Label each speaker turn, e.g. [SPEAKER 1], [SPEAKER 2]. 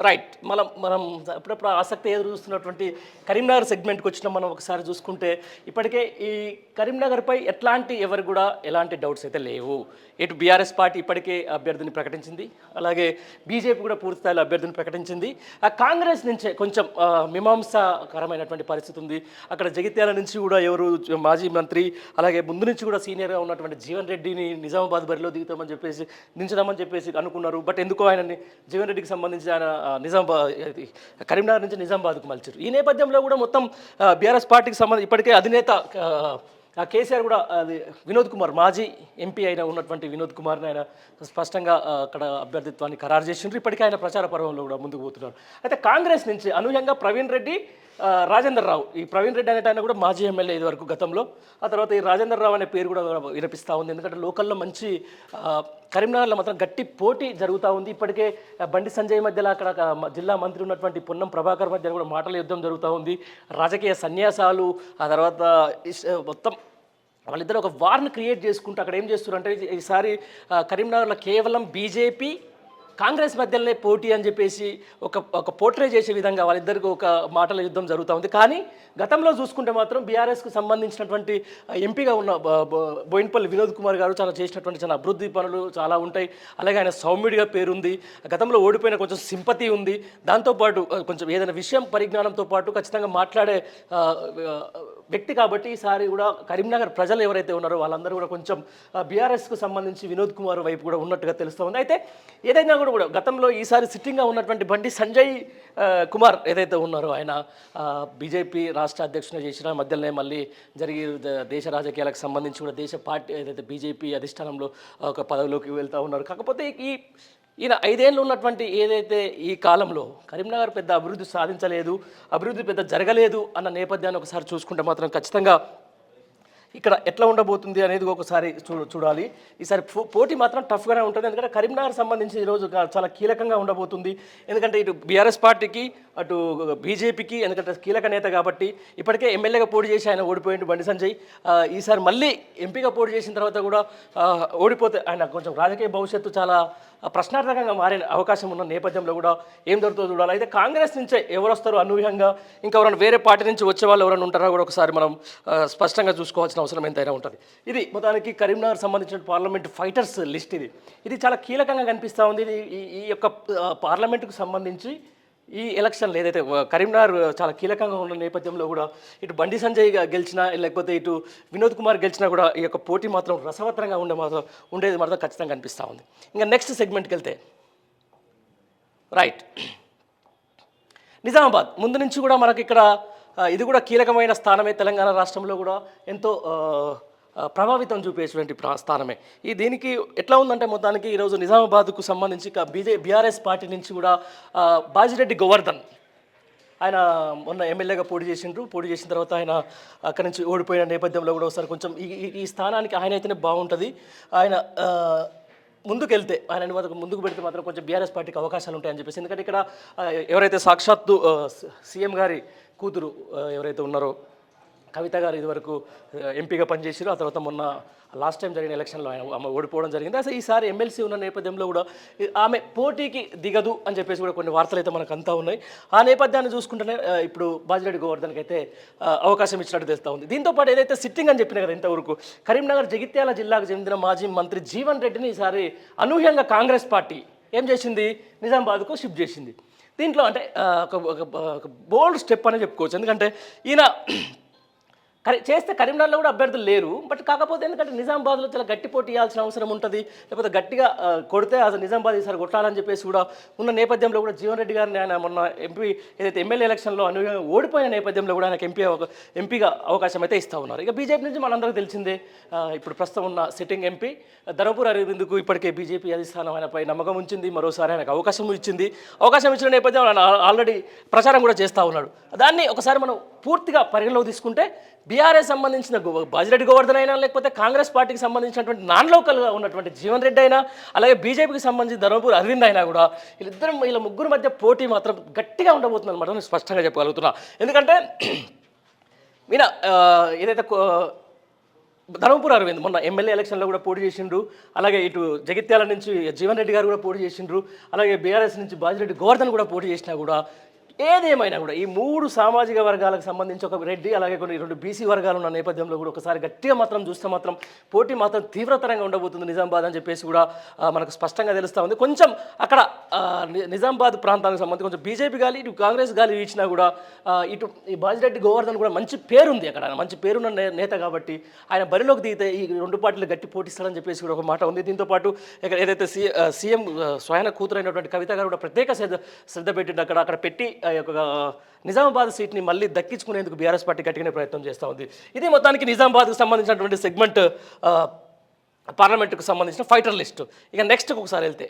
[SPEAKER 1] Right. మనం మనం అప్పుడప్పుడు ఆసక్తి ఎదురు చూస్తున్నటువంటి కరీంనగర్ సెగ్మెంట్కి వచ్చిన మనం ఒకసారి చూసుకుంటే ఇప్పటికే ఈ కరీంనగర్పై ఎవరు కూడా ఎలాంటి డౌట్స్ అయితే లేవు. ఇటు బీఆర్ఎస్ పార్టీ ఇప్పటికే అభ్యర్థిని ప్రకటించింది, అలాగే బీజేపీ కూడా పూర్తి స్థాయిలో అభ్యర్థిని ప్రకటించింది. ఆ కాంగ్రెస్ నుంచే కొంచెం మీమాంసాకరమైనటువంటి పరిస్థితి ఉంది. అక్కడ జగిత్యాల నుంచి కూడా ఎవరు మాజీ మంత్రి, అలాగే ముందు నుంచి కూడా సీనియర్గా ఉన్నటువంటి జీవన్ రెడ్డిని నిజామాబాద్ బరిలో దిగుతామని చెప్పేసి దించుదామని చెప్పేసి అనుకున్నారు. బట్ ఎందుకో ఆయనని జీవన్ రెడ్డికి సంబంధించి ఆయన కరీంనగర్ నుంచి నిజామాబాద్కు మలిచారు. ఈ నేపథ్యంలో కూడా మొత్తం బీఆర్ఎస్ పార్టీకి సంబంధించి ఇప్పటికే అధినేత కేసీఆర్ కూడా అది వినోద్ కుమార్, మాజీ ఎంపీ అయిన ఉన్నటువంటి వినోద్ కుమార్ని ఆయన స్పష్టంగా అక్కడ అభ్యర్థిత్వాన్ని ఖరారు చేసిండ్రు. ఇప్పటికే ఆయన ప్రచార పర్వంలో కూడా ముందుకు పోతున్నారు. అయితే కాంగ్రెస్ నుంచి అనూహ్యంగా ప్రవీణ్ రెడ్డి, రాజేందర్ రావు, ఈ ప్రవీణ్ రెడ్డి అనేట ఆయన కూడా మాజీ ఎమ్మెల్యే ఇది వరకు గతంలో, ఆ తర్వాత ఈ రాజేందర్ రావు అనే పేరు కూడా వినిపిస్తూ ఉంది. ఎందుకంటే లోకల్లో మంచి కరీంనగర్లో మాత్రం గట్టి పోటీ జరుగుతూ ఉంది. ఇప్పటికే బండి సంజయ్ మధ్యలో అక్కడ జిల్లా మంత్రి ఉన్నటువంటి పొన్నం ప్రభాకర్ మధ్య కూడా మాటల యుద్ధం జరుగుతూ ఉంది. రాజకీయ సన్యాసాలు, ఆ తర్వాత మొత్తం వాళ్ళిద్దరు ఒక వార్ని క్రియేట్ చేసుకుంటూ అక్కడ ఏం చేస్తున్నారంటే ఈసారి కరీంనగర్లో కేవలం బీజేపీ కాంగ్రెస్ మధ్యలోనే పోటీ అని చెప్పేసి ఒక పోర్ట్రే చేసే విధంగా వాళ్ళిద్దరికి ఒక మాటల యుద్ధం జరుగుతూ ఉంది. కానీ గతంలో చూసుకుంటే మాత్రం బీఆర్ఎస్కు సంబంధించినటువంటి ఎంపీగా ఉన్న బోయినపల్లి వినోద్ కుమార్ గారు చేసినటువంటి చాలా అభివృద్ధి పనులు చాలా ఉంటాయి. అలాగే ఆయన సౌమ్యుడిగా పేరుంది. గతంలో ఓడిపోయిన కొంచెం సింపతి ఉంది. దాంతోపాటు కొంచెం ఏదైనా విషయం పరిజ్ఞానంతో పాటు ఖచ్చితంగా మాట్లాడే వ్యక్తి కాబట్టి ఈసారి కూడా కరీంనగర్ ప్రజలు ఎవరైతే ఉన్నారో వాళ్ళందరూ కూడా కొంచెం బీఆర్ఎస్కు సంబంధించి వినోద్ కుమార్ వైపు కూడా ఉన్నట్టుగా తెలుస్తూ ఉంది. అయితే ఏదైనా కూడా గతంలో ఈసారి సిట్టింగ్గా ఉన్నటువంటి బండి సంజయ్ కుమార్ ఏదైతే ఉన్నారో ఆయన బీజేపీ రాష్ట్ర అధ్యక్షుడు చేసిన మధ్యలోనే మళ్ళీ జరిగి దేశ రాజకీయాలకు సంబంధించి కూడా దేశ పార్టీ ఏదైతే బీజేపీ అధిష్టానంలో ఒక పదవిలోకి వెళ్తూ ఉన్నారు. కాకపోతే ఈయన 5 ఏళ్ళు ఉన్నటువంటి ఏదైతే ఈ కాలంలో కరీంనగర్ పెద్ద అభివృద్ధి సాధించలేదు, అభివృద్ధి పెద్ద జరగలేదు అన్న నేపథ్యాన్ని ఒకసారి చూసుకుంటే మాత్రం ఖచ్చితంగా ఇక్కడ ఎట్లా ఉండబోతుంది అనేది ఒకసారి చూడాలి. ఈసారి పోటీ మాత్రం టఫ్గానే ఉంటుంది. ఎందుకంటే కరీంనగర్ సంబంధించి ఈరోజు చాలా కీలకంగా ఉండబోతుంది. ఎందుకంటే ఇటు బీఆర్ఎస్ పార్టీకి అటు బీజేపీకి, ఎందుకంటే కీలక నేత కాబట్టి ఇప్పటికే ఎమ్మెల్యేగా పోటీ చేసి ఆయన ఓడిపోయిండు బండి సంజయ్. ఈసారి మళ్ళీ ఎంపీగా పోటీ చేసిన తర్వాత కూడా ఓడిపోతే ఆయన కొంచెం రాజకీయ భవిష్యత్తు చాలా ప్రశ్నార్థకంగా మారే అవకాశం ఉన్న నేపథ్యంలో కూడా ఏం జరుగుతుందో చూడాలి. అయితే కాంగ్రెస్ నుంచే ఎవరు వస్తారో అనూహ్యంగా, ఇంకా ఎవరైనా వేరే పార్టీ నుంచి వచ్చే వాళ్ళు ఎవరైనా ఉంటారో కూడా ఒకసారి మనం స్పష్టంగా చూసుకోవాల్సిన అవసరం ఎంతైనా ఉంటుంది. ఇది మొత్తానికి కరీంనగర్ సంబంధించిన పార్లమెంట్ ఫైటర్స్ లిస్ట్. ఇది చాలా కీలకంగా కనిపిస్తూ ఉంది. ఈ యొక్క పార్లమెంటుకు సంబంధించి ఈ ఎలక్షన్లు ఏదైతే కరీంనగర్ చాలా కీలకంగా ఉన్న నేపథ్యంలో కూడా ఇటు బండి సంజయ్ గెలిచినా లేకపోతే ఇటు వినోద్ కుమార్ గెలిచినా కూడా ఈ యొక్క పోటీ మాత్రం రసవత్తరంగా ఉండేది మాత్రం ఖచ్చితంగా కనిపిస్తూ ఉంది. ఇంకా నెక్స్ట్ సెగ్మెంట్కి వెళ్తే రైట్, నిజామాబాద్ ముందు నుంచి కూడా మనకి ఇక్కడ ఇది కూడా కీలకమైన స్థానమే. తెలంగాణ రాష్ట్రంలో కూడా ఎంతో ప్రభావితం చూపేటువంటి స్థానమే. దీనికి ఎట్లా ఉందంటే మొత్తానికి ఈరోజు నిజామాబాద్కు సంబంధించి బీఆర్ఎస్ పార్టీ నుంచి కూడా బాజిరెడ్డి గోవర్ధన్ ఆయన మొన్న ఎమ్మెల్యేగా పోటీ చేసిన తర్వాత ఆయన అక్కడి నుంచి ఓడిపోయిన నేపథ్యంలో కూడా ఒకసారి కొంచెం ఈ స్థానానికి ఆయన అయితేనే బాగుంటుంది. ఆయన ముందుకెళ్తే ఆయన ముందుకు పెడితే మాత్రం కొంచెం బీఆర్ఎస్ పార్టీకి అవకాశాలు ఉంటాయని చెప్పేసి, ఎందుకంటే ఇక్కడ ఎవరైతే సాక్షాత్తు సీఎం గారి కూతురు ఎవరైతే ఉన్నారో కవిత గారు ఇదివరకు ఎంపీగా పనిచేసారు. ఆ తర్వాత మొన్న లాస్ట్ టైం జరిగిన ఎలక్షన్లో ఆమె ఓడిపోవడం జరిగింది. అసలు ఈసారి ఎమ్మెల్సీ ఉన్న నేపథ్యంలో కూడా ఆమె పోటీకి దిగదు అని చెప్పేసి కూడా కొన్ని వార్తలు అయితే మనకు అంతా ఉన్నాయి. ఆ నేపథ్యాన్ని చూసుకుంటేనే ఇప్పుడు బాజిరెడ్డి గోవర్ధన్కి అయితే అవకాశం ఇచ్చినట్టు తెలుస్తూ ఉంది. దీంతోపాటు ఏదైతే సిట్టింగ్ అని చెప్పిన కదా ఇంతవరకు కరీంనగర్ జగిత్యాల జిల్లాకు చెందిన మాజీ మంత్రి జీవన్ రెడ్డిని ఈసారి అనూహ్యంగా కాంగ్రెస్ పార్టీ ఏం చేసింది, నిజామాబాద్కు షిఫ్ట్ చేసింది. దీంట్లో అంటే ఒక బోల్డ్ స్టెప్ అని చెప్పుకోవచ్చు. ఎందుకంటే ఈయన చేస్తే కరీంనగర్లో కూడా అభ్యర్థులు లేరు. బట్ కాకపోతే ఎందుకంటే నిజామాబాద్లో చాలా గట్టి పోటీ ఇవ్వాల్సిన అవసరం ఉంటుంది, లేకపోతే గట్టిగా కొడితే అసలు నిజామాబాద్ ఈసారి కొట్టాలని చెప్పేసి కూడా ఉన్న నేపథ్యంలో కూడా జీవన్ రెడ్డి గారిని ఆయన మొన్న ఏదైతే ఎమ్మెల్యే ఎలక్షన్లో అనూహ్యంగా ఓడిపోయిన నేపథ్యంలో కూడా ఆయనకు ఎంపీగా అవకాశం అయితే ఇస్తూ ఉన్నారు. ఇక బీజేపీ నుంచి మనందరికీ తెలిసిందే, ఇప్పుడు ప్రస్తుతం ఉన్న సిట్టింగ్ ఎంపీ ధర్మపురి అరవింద్కు ఇప్పటికే బీజేపీ అధిష్టానం ఆయనపై నమ్మకం ఉంచింది, మరోసారి ఆయనకు అవకాశం ఇచ్చిన నేపథ్యంలో ఆయన ఆల్రెడీ ప్రచారం కూడా చేస్తూ ఉన్నాడు. దాన్ని ఒకసారి మనం పూర్తిగా పరిగణలోకి తీసుకుంటే బీఆర్ఎస్ సంబంధించిన బాజిరెడ్డి గోవర్ధన్ అయినా, లేకపోతే కాంగ్రెస్ పార్టీకి సంబంధించినటువంటి నాన్ లోకల్గా ఉన్నటువంటి జీవన్ రెడ్డి అయినా, అలాగే బీజేపీకి సంబంధించిన ధర్మపురి అరవింద్ అయినా కూడా వీళ్ళ ముగ్గురు మధ్య పోటీ మాత్రం గట్టిగా ఉండబోతుంది అనమాట. నేను స్పష్టంగా చెప్పగలుగుతున్నా. ఎందుకంటే ఈయన ఏదైతే ధర్మపురి అరవింద్ మొన్న ఎమ్మెల్యే ఎలక్షన్లో కూడా పోటీ చేసిండ్రు. అలాగే ఇటు జగిత్యాల నుంచి జీవన్ రెడ్డి గారు కూడా పోటీ చేసిండ్రు. అలాగే బీఆర్ఎస్ నుంచి బాజిరెడ్డి గోవర్ధన్ కూడా పోటీ చేసినా కూడా ఏదేమైనా కూడా ఈ 3 సామాజిక వర్గాలకు సంబంధించి ఒక రెడ్డి అలాగే కొన్ని 2 బీసీ వర్గాలు ఉన్న నేపథ్యంలో కూడా ఒకసారి గట్టిగా మాత్రం చూస్తే మాత్రం పోటీ మాత్రం తీవ్రతరంగా ఉండబోతుంది నిజామాబాద్ అని చెప్పేసి కూడా మనకు స్పష్టంగా తెలుస్తూ ఉంది. కొంచెం అక్కడ నిజామాబాద్ ప్రాంతానికి సంబంధించి కొంచెం బీజేపీ గాలి ఇటు కాంగ్రెస్ గాలి ఇచ్చినా కూడా ఇటు ఈ బాజిరెడ్డి గోవర్ధన్ కూడా మంచి పేరుంది, అక్కడ మంచి పేరున్న నేత కాబట్టి ఆయన బరిలోకి దిగితే ఈ 2 పార్టీలు గట్టి పోటీస్తారని చెప్పేసి కూడా ఒక మాట ఉంది. దీంతో పాటు ఇక్కడ ఏదైతే సీఎం స్వయన కూతురైనటువంటి కవిత గారు కూడా ప్రత్యేక శ్రద్ధ పెట్టింది. అక్కడ పెట్టి ఒక నిజామాబాద్ సీట్ని మళ్ళీ దక్కించుకునేందుకు బీఆర్ఎస్ పార్టీ గట్టిగానే ప్రయత్నం చేస్తూ ఉంది. ఇది మొత్తానికి నిజామాబాద్కు సంబంధించినటువంటి సెగ్మెంట్, పార్లమెంటుకు సంబంధించిన ఫైటర్ లిస్టు. ఇక నెక్స్ట్ ఒకసారి వెళ్తే